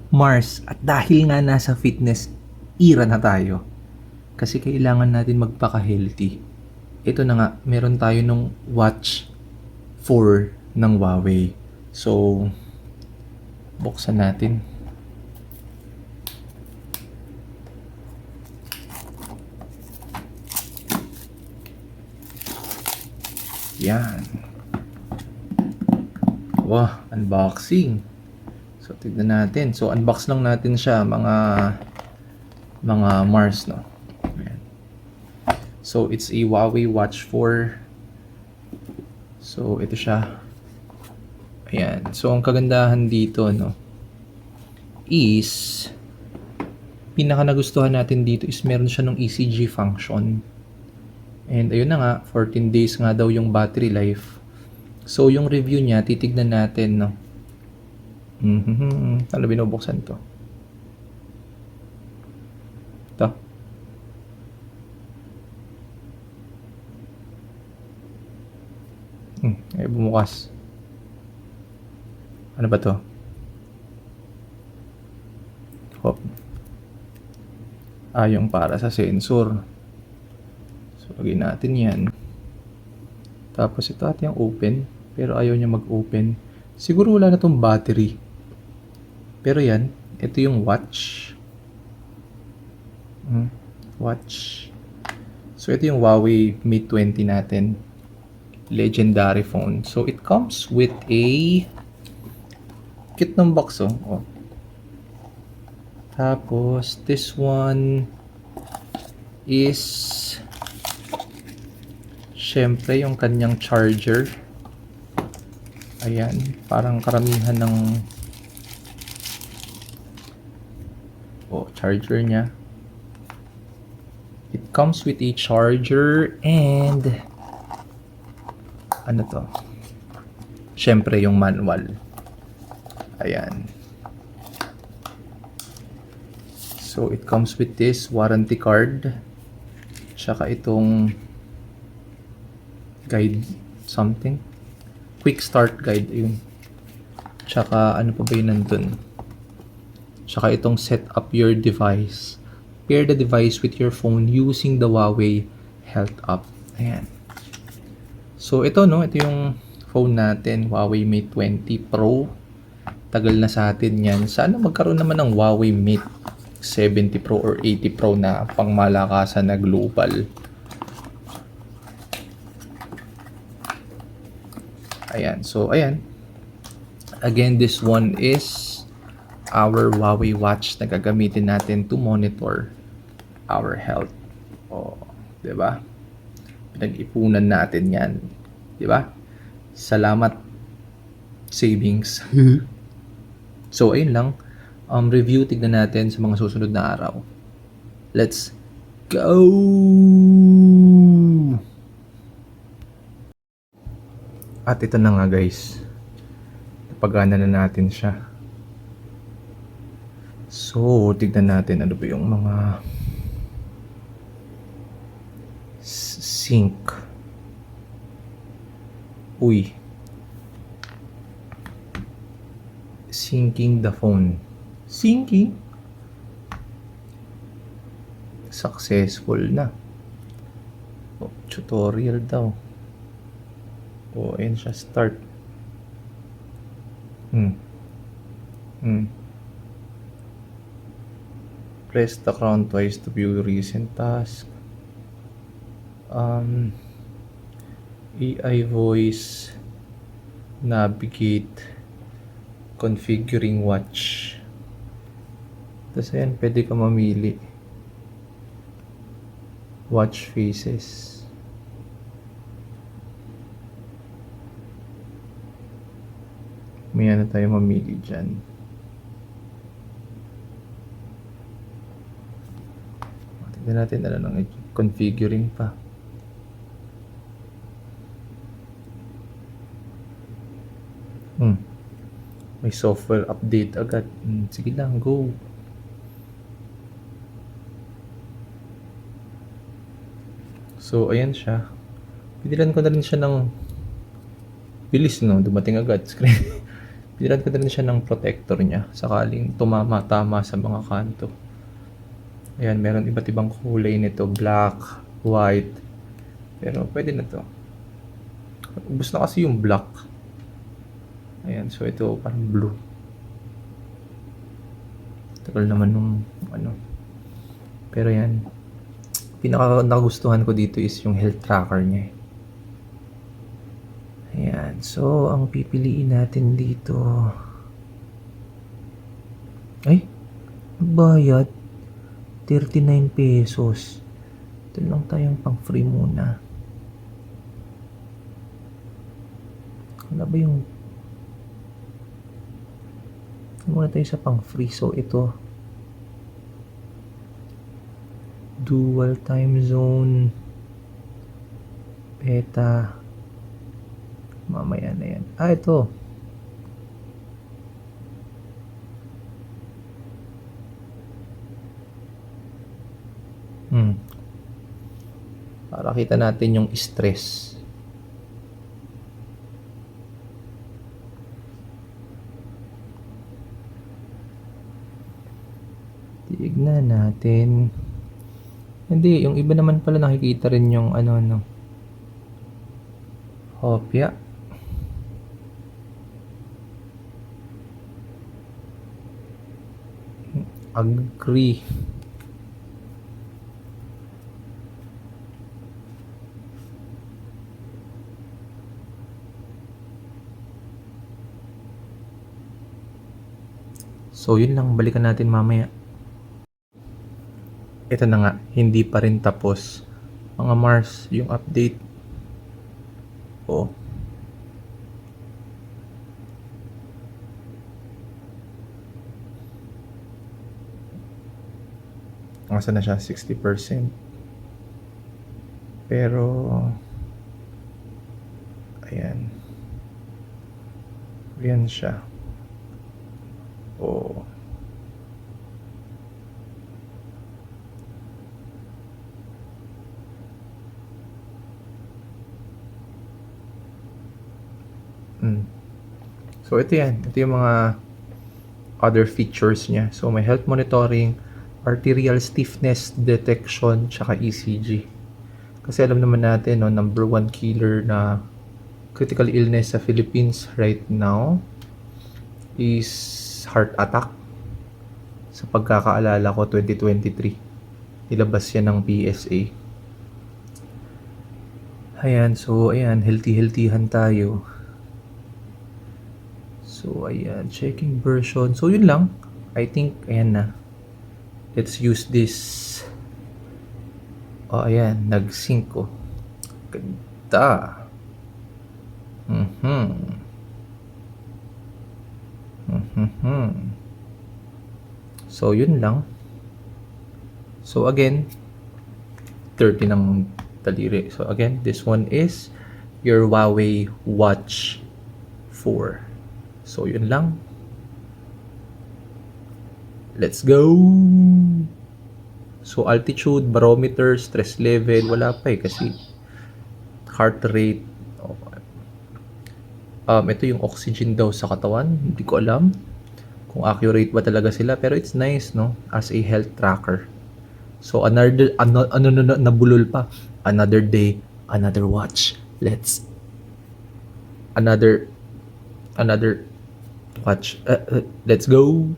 Mars. At dahil nga nasa fitness era na tayo, kasi kailangan natin magpaka-healthy. Ito na nga, meron tayo nung Watch 4 ng Huawei. So, buksan natin. Yan. Wah, unboxing. So, tignan natin. So, unbox lang natin siya, mga Mars, no? Ayan. So, it's a Huawei Watch 4. So, ito siya. Ayan. So, ang kagandahan dito, no, is, pinaka nagustuhan natin dito is meron siya ng ECG function. And ayun na nga, 14 days nga daw yung battery life. So, yung review niya, titignan natin, no. Ano binubuksan to? Ito. Ay, bumukas. Ano ba to? Hop. Yung para sa sensor. So, lagyan natin yan. Tapos ito at yung open. Pero ayaw niya mag-open. Siguro wala na tong battery. Pero yan, ito yung watch. Watch. So, ito yung Huawei Mate 20 natin. Legendary phone. So, it comes with a cute ng box, oh. Tapos, this one is syempre yung kanyang charger. Ayan, parang karamihan ng charger niya. It comes with a charger and ano to? Syempre yung manual. Ayan. So it comes with this warranty card. Tsaka itong guide something. Quick start guide yun. Tsaka ano pa ba yun nandun? Tsaka itong set up your device. Pair the device with your phone using the Huawei Health App. Ayan. So ito no, ito yung phone natin, Huawei Mate 20 Pro. Tagal na sa atin yan. Sana magkaroon naman ng Huawei Mate 70 Pro or 80 Pro na pangmalakasan na global. Ayan. So, ayan. Again, this one is our Huawei watch na gagamitin natin to monitor our health. Diba? Pinag-ipunan natin yan. Diba? Salamat, savings. So, ayun lang. Review, tignan natin sa mga susunod na araw. Let's go! At ito na nga guys. Napagana na natin siya. So, tignan natin ano ba yung mga sync. Uy. Syncing the phone. Syncing? Successful na. Tutorial daw. Ayan siya. Start. Press the crown twice to view recent task. AI voice. Navigate. Configuring watch. Tapos ayan, pwede ka mamili. Watch faces. May ano tayo mamili dyan. Tignan natin ano nang configuring pa. May software update agad. Sige lang, go. So, ayan siya. Pinilan ko na rin siya ng bilis, no? Dumating agad. Screen. Binilhan ko din siya ng protector niya sakaling tumama-tama sa mga kanto. Ayan, meron iba't ibang kulay nito, black, white. Pero pwede na to. Ubus na kasi yung black. Ayan, so ito parang blue. Tagal naman nung ano. Pero yan, pinaka nagustuhan ko dito is yung health tracker niya. Ayan, so ang pipiliin natin dito. Ay, bayad 39 pesos. Ito lang tayong pang free muna. Ano ba yung muna tayo sa pang free. So ito, dual time zone, beta, mamaya na yan. Ito, para kita natin yung stress. Tignan natin. Hindi, yung iba naman pala nakikita rin yung ano. Hopya. Agree. So yun lang, balikan natin mamaya. Ito na nga, hindi pa rin tapos. Mga Mars, yung update. Oh. Asa na siya? 60%. Pero, ayan. Ayan siya. Oh. So ito yan. Ito yung mga other features niya. So may health monitoring, arterial stiffness detection, tsaka ECG. Kasi alam naman natin, no, number 1 killer na critical illness sa Philippines right now is heart attack. Sa pagkakaalala ko, 2023. Nilabas yan ng PSA. Ayan, so ayan, healthy-healthyhan tayo. So ayan, checking version. So yun lang. I think, ayan na. Let's use this. Oh, ayan, nag-sync ko. Ganda. So yun lang. So again, 30 ng taliri. So again, this one is your Huawei Watch 4. So yun lang. Let's go! So altitude, barometer, stress level, wala pa kasi heart rate. Ito yung oxygen daw sa katawan. Hindi ko alam kung accurate ba talaga sila, pero it's nice, no? As a health tracker. So nabulol pa. Another day, another watch. Another watch. Let's go.